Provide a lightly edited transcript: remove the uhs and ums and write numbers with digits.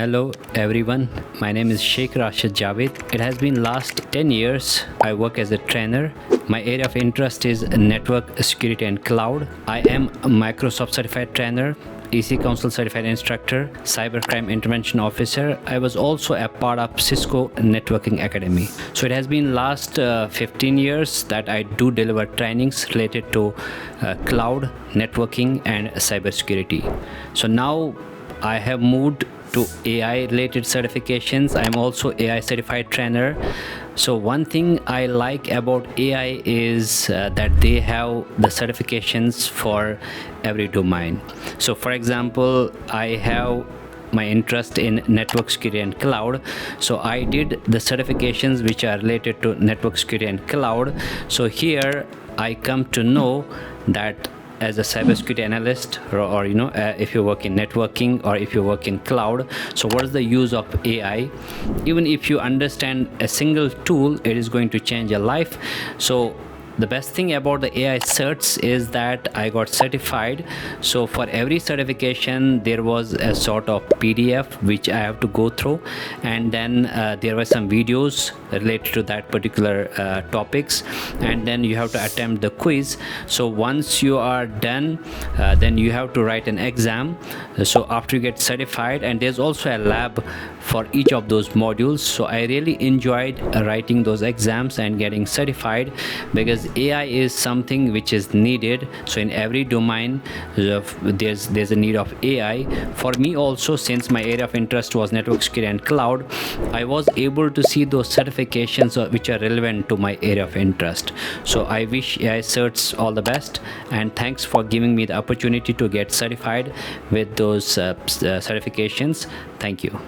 Hello everyone, my name is Sheikh Rashid Javid. It has been last 10 years I work as a trainer. My area of interest is network security and cloud. I am a Microsoft certified trainer, EC Council certified instructor, cybercrime intervention officer. I was also a part of Cisco Networking Academy. So it has been last 15 years that I do deliver trainings related to cloud, networking and cybersecurity. So now I have moved to AI related certifications. I'm also AI certified trainer. So one thing I like about AI is that they have the certifications for every domain. So for example, I have my interest in network security and cloud, so I did the certifications which are related to network security and cloud. So here I come to know that as a cybersecurity analyst, or if you work in networking or if you work in cloud, so what is the use of AI? Even if you understand a single tool, it is going to change your life. So the best thing about the AIcerts is that I got certified. So for every certification, there was a sort of PDF which I have to go through, and then there were some videos related to that particular topics, and then you have to attempt the quiz. So once you are done, then you have to write an exam. So after you get certified, and there's also a lab for each of those modules. So I really enjoyed writing those exams and getting certified, because AI is something which is needed. So in every domain there's a need of AI. For me also, since my area of interest was network security and cloud, I was able to see those certifications which are relevant to my area of interest. So I wish AIcerts all the best, and thanks for giving me the opportunity to get certified with those certifications. Thank you.